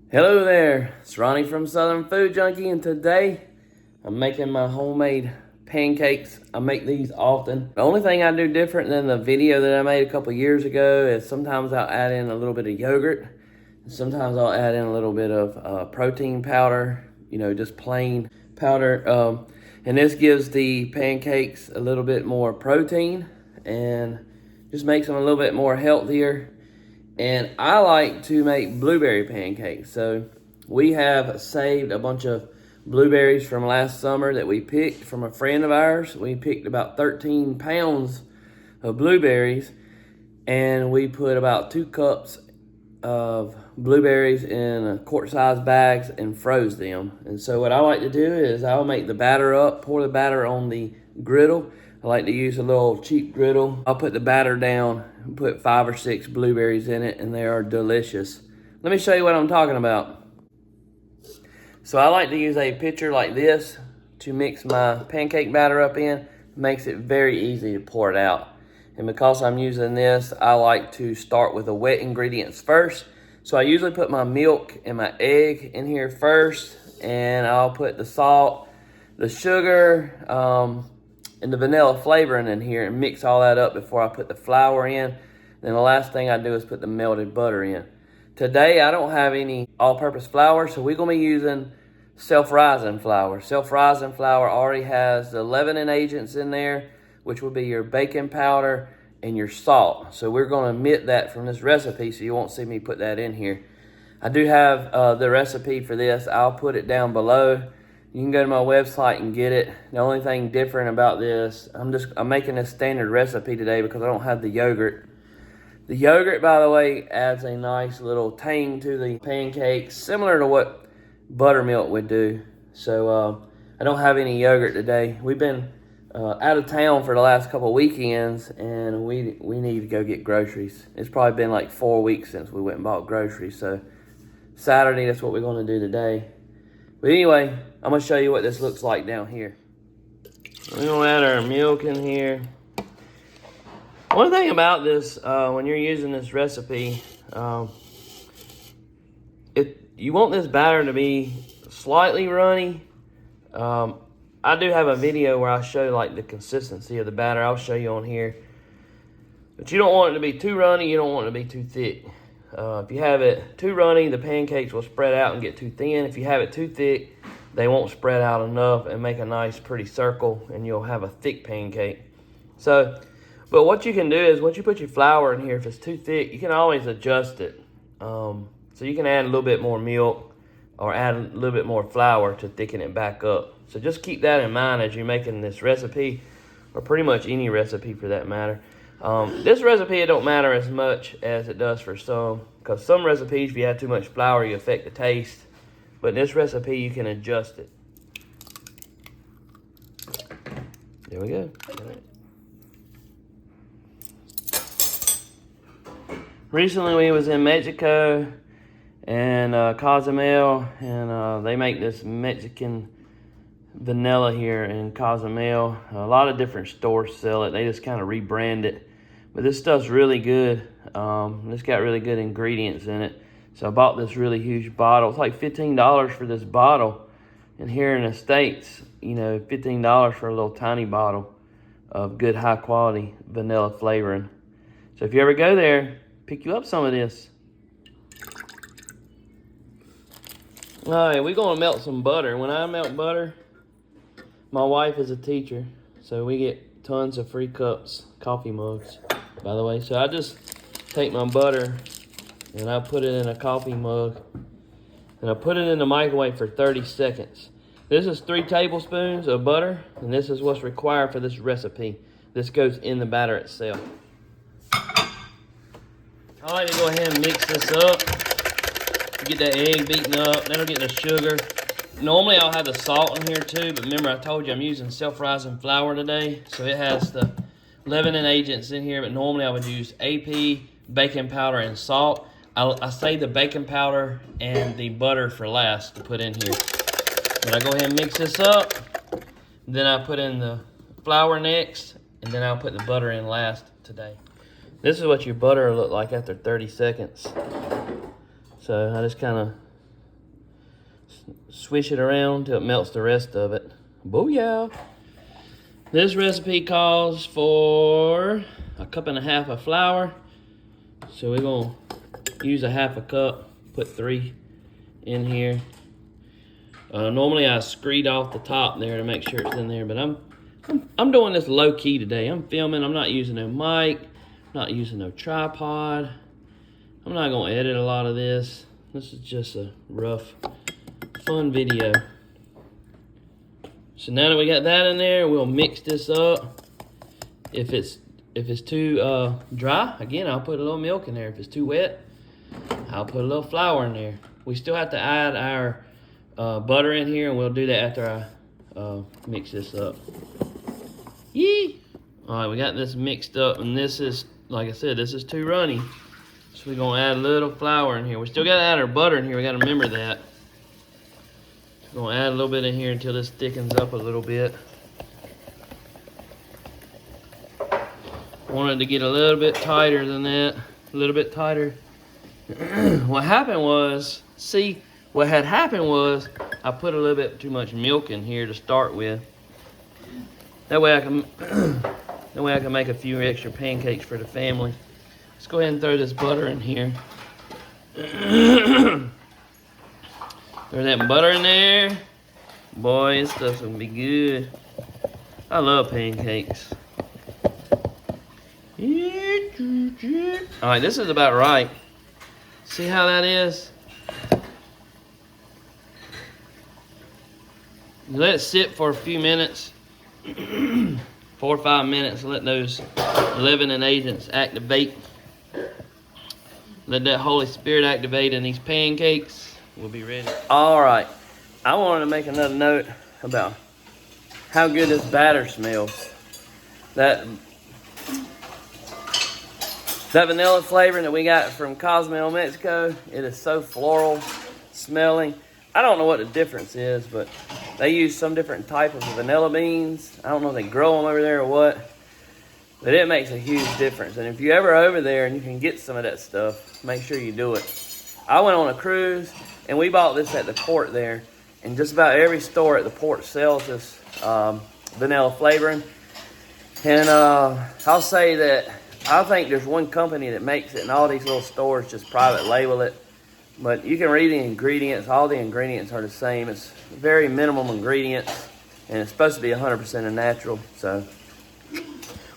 Hello there, it's Ronnie from Southern Food Junkie, and today I'm making my homemade pancakes. I make these often. The only thing I do different than the video that I made a couple years ago is sometimes I'll add in a little bit of yogurt. And sometimes I'll add in a little bit of protein powder, just plain powder. And this gives the pancakes a little bit more protein and just makes them a little bit more healthier. And I like to make blueberry pancakes. So we have saved a bunch of blueberries from last summer that we picked from a friend of ours. We picked about 13 pounds of blueberries, and we put about 2 cups of blueberries in quart-sized bags and froze them. And so what I like to do is I'll make the batter up, pour the batter on the griddle. I like to use a little cheap griddle. I'll put the batter down and put 5 or 6 blueberries in it, and they are delicious. Let me show you what I'm talking about. So I like to use a pitcher like this to mix my pancake batter up in. It makes it very easy to pour it out. And because I'm using this, I like to start with the wet ingredients first. So I usually put my milk and my egg in here first, and I'll put the salt, the sugar, and the vanilla flavoring in here and mix all that up before I put the flour in. Then the last thing I do is put the melted butter in. Today I don't have any all-purpose flour, so we're gonna be using self-rising flour. Self-rising flour already has the leavening agents in there, which will be your baking powder and your salt. So we're gonna omit that from this recipe, so you won't see me put that in here. I do have the recipe for this. I'll put it down below. You can go to my website and get it. The only thing different about this, I'm making a standard recipe today because I don't have the yogurt. The yogurt, by the way, adds a nice little tang to the pancakes, similar to what buttermilk would do. So I don't have any yogurt today. We've been out of town for the last couple weekends, and we need to go get groceries. It's probably been like 4 weeks since we went and bought groceries. So Saturday, that's what we're gonna do today. But anyway, I'm gonna show you what this looks like down here. We're gonna add our milk in here. One thing about this, when you're using this recipe, you want this batter to be slightly runny. I do have a video where I show like the consistency of the batter. I'll show you on here. But you don't want it to be too runny, you don't want it to be too thick. If you have it too runny, the pancakes will spread out and get too thin. If you have it too thick, they won't spread out enough and make a nice pretty circle, and you'll have a thick pancake. So, but what you can do is once you put your flour in here, if it's too thick, you can always adjust it. So you can add a little bit more milk or add a little bit more flour to thicken it back up. So just keep that in mind as you're making this recipe, or pretty much any recipe for that matter. This recipe, it don't matter as much as it does for some, because some recipes, if you add too much flour, you affect the taste. But in this recipe, you can adjust it. There we go. Recently, we was in Mexico and Cozumel, and they make this Mexican vanilla here in Cozumel. A lot of different stores sell it. They just kind of rebrand it. But this stuff's really good. It's got really good ingredients in it. So I bought this really huge bottle. It's like $15 for this bottle. And here in the States, $15 for a little tiny bottle of good high quality vanilla flavoring. So if you ever go there, pick you up some of this. All right, we're gonna melt some butter. When I melt butter, my wife is a teacher, so we get tons of free cups, coffee mugs, by the way. So I just take my butter and I put it in a coffee mug and I put it in the microwave for 30 seconds. This is 3 tablespoons of butter, and this is what's required for this recipe. This goes in the batter itself. I like to go ahead and mix this up. Get that egg beaten up, then I'll get the sugar. Normally I'll have the salt in here too, but remember I told you I'm using self-rising flour today, so it has the leavening agents in here, but normally I would use AP, baking powder, and salt. I save the baking powder and the butter for last to put in here. But I go ahead and mix this up, then I put in the flour next, and then I'll put the butter in last today. This is what your butter will look like after 30 seconds. So I just kind of swish it around till it melts the rest of it. Booyah! This recipe calls for 1.5 cups of flour. So we're gonna use 1/2 cup, put 3 in here. Normally I screed off the top there to make sure it's in there, but I'm doing this low key today. I'm filming, I'm not using no mic, not using no tripod. I'm not gonna edit a lot of this. This is just a rough, fun video. So now that we got that in there, we'll mix this up. If it's too dry, again, I'll put a little milk in there. If it's too wet, I'll put a little flour in there. We still have to add our butter in here, and we'll do that after I mix this up. Yee! All right, we got this mixed up, and this is, like I said, this is too runny. So we're gonna add a little flour in here. We still gotta add our butter in here. We gotta remember that. We're gonna add a little bit in here until this thickens up a little bit. Wanted to get a little bit tighter than that, a little bit tighter. What happened was, what had happened was I put a little bit too much milk in here to start with. That way I can make a few extra pancakes for the family. Let's go ahead and throw this butter in here. Throw that butter in there. Boy, this stuff's gonna be good. I love pancakes. All right, this is about right. See how that is? Let it sit for a few minutes, 4 or 5 minutes. Let those leavening agents activate. Let that Holy Spirit activate in these pancakes. We'll be ready. All right, I wanted to make another note about how good this batter smells. That vanilla flavoring that we got from Cozumel, Mexico, it is so floral smelling. I don't know what the difference is, but they use some different type of vanilla beans. I don't know if they grow them over there or what, but it makes a huge difference. And if you're ever over there and you can get some of that stuff, make sure you do it. I went on a cruise and we bought this at the port there, and just about every store at the port sells this vanilla flavoring. And I'll say that I think there's one company that makes it, and all these little stores just private label it. But you can read the ingredients. All the ingredients are the same. It's very minimum ingredients, and it's supposed to be 100% natural. So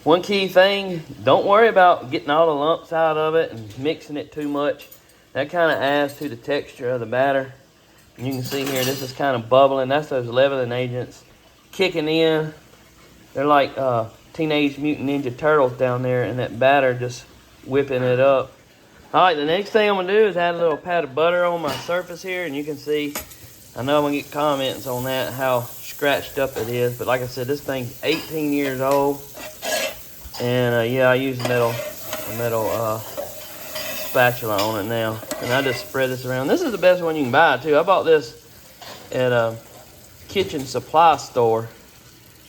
one key thing, don't worry about getting all the lumps out of it and mixing it too much. That kind of adds to the texture of the batter. And you can see here, this is kind of bubbling. That's those leavening agents kicking in. They're like Teenage Mutant Ninja Turtles down there, and that batter just whipping it up. All right, the next thing I'm gonna do is add a little pat of butter on my surface here, and you can see, I know I'm gonna get comments on that, how scratched up it is, but like I said, this thing's 18 years old, and yeah, I use a metal spatula on it now, and I just spread this around. This is the best one you can buy too. I bought this at a kitchen supply store,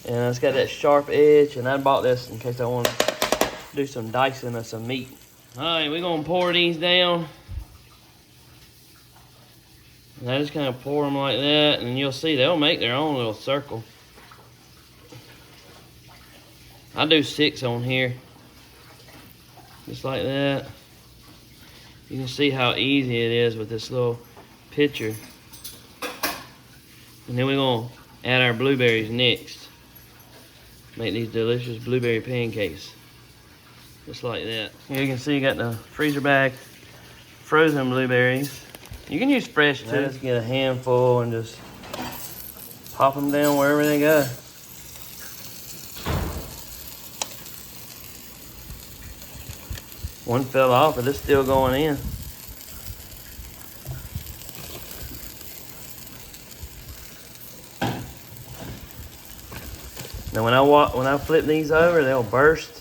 and it's got that sharp edge, and I bought this in case I want to do some dicing of some meat. All right, we're gonna pour these down. And I just kind of pour them like that, and you'll see they'll make their own little circle. I do 6 on here, just like that. You can see how easy it is with this little pitcher. And then we're gonna add our blueberries next. Make these delicious blueberry pancakes. Just like that. Here you can see you got the freezer bag frozen blueberries. You can use fresh too. Just get a handful and just pop them down wherever they go. One fell off, but it's still going in. Now when I flip these over, they'll burst.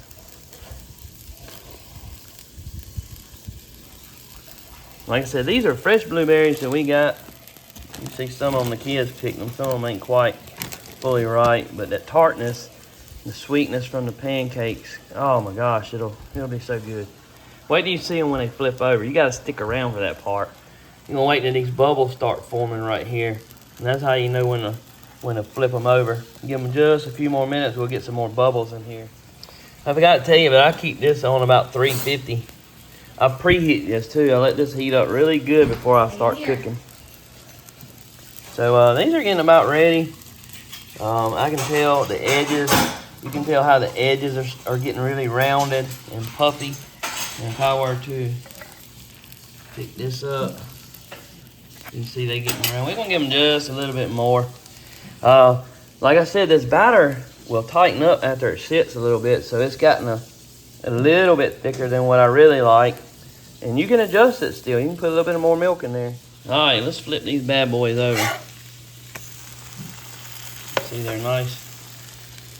Like I said, these are fresh blueberries that we got. You see some of them, the kids picked them. Some of them ain't quite fully right, but that tartness, the sweetness from the pancakes, oh my gosh, it'll be so good. Wait till you see them when they flip over. You gotta stick around for that part. You're gonna wait till these bubbles start forming right here. And that's how you know when to flip them over. Give them just a few more minutes, we'll get some more bubbles in here. I forgot to tell you, but I keep this on about 350. I preheat this too. I let this heat up really good before I start cooking. So these are getting about ready. I can tell the edges. You can tell how the edges are getting really rounded and puffy. And if I were to pick this up, you can see they getting around. We're gonna give them just a little bit more. Like I said, this batter will tighten up after it sits a little bit, so it's gotten a little bit thicker than what I really like. And you can adjust it still. You can put a little bit more milk in there. All right, let's flip these bad boys over. See, they're nice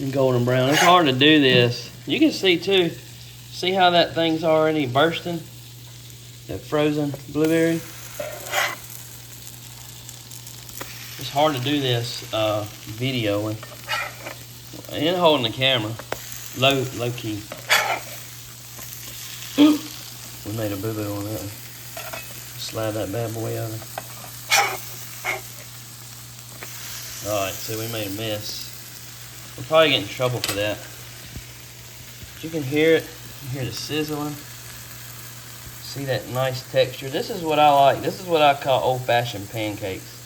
and golden brown. It's hard to do this. You can see too, see how that thing's already bursting? That frozen blueberry. It's hard to do this video and holding the camera low key. We made a boo-boo on that. Slide that bad boy out. Alright, so we made a mess. We'll probably get in trouble for that. But you can hear it. You hear the sizzling. See that nice texture. This is what I like. This is what I call old-fashioned pancakes.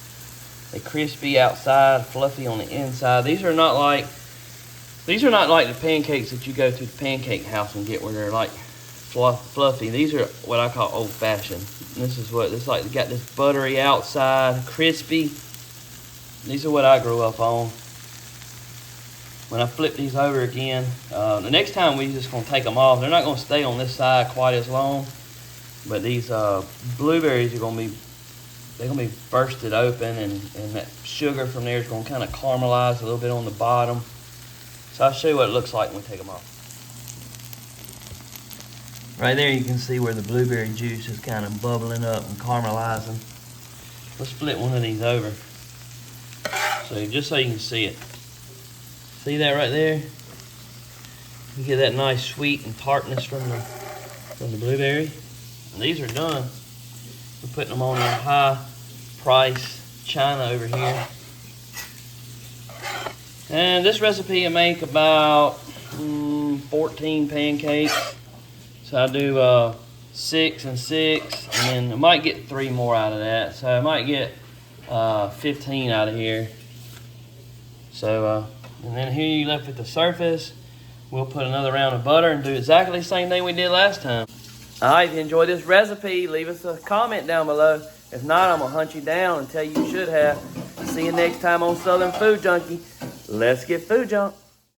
They're crispy outside, fluffy on the inside. These are not like the pancakes that you go to the pancake house and get where they're like fluffy. These are what I call old-fashioned. This is what it's like. They got this buttery outside, crispy. These are what I grew up on. When I flip these over again, the next time we're just gonna take them off. They're not gonna stay on this side quite as long, but these blueberries are gonna be, they're gonna be bursted open, and that sugar from there is gonna kind of caramelize a little bit on the bottom. So I'll show you what it looks like when we take them off. Right there you can see where the blueberry juice is kind of bubbling up and caramelizing. Let's flip one of these over. So just so you can see it. See that right there? You get that nice sweet and tartness from the blueberry. And these are done. We're putting them on our high price china over here. And this recipe I make about 14 pancakes. So I do 6 and 6, and then I might get 3 more out of that. So I might get 15 out of here. So, and then here you left with the surface. We'll put another round of butter and do exactly the same thing we did last time. All right, if you enjoyed this recipe, leave us a comment down below. If not, I'm gonna hunt you down and tell you should have. See you next time on Southern Food Junkie. Let's get food junk.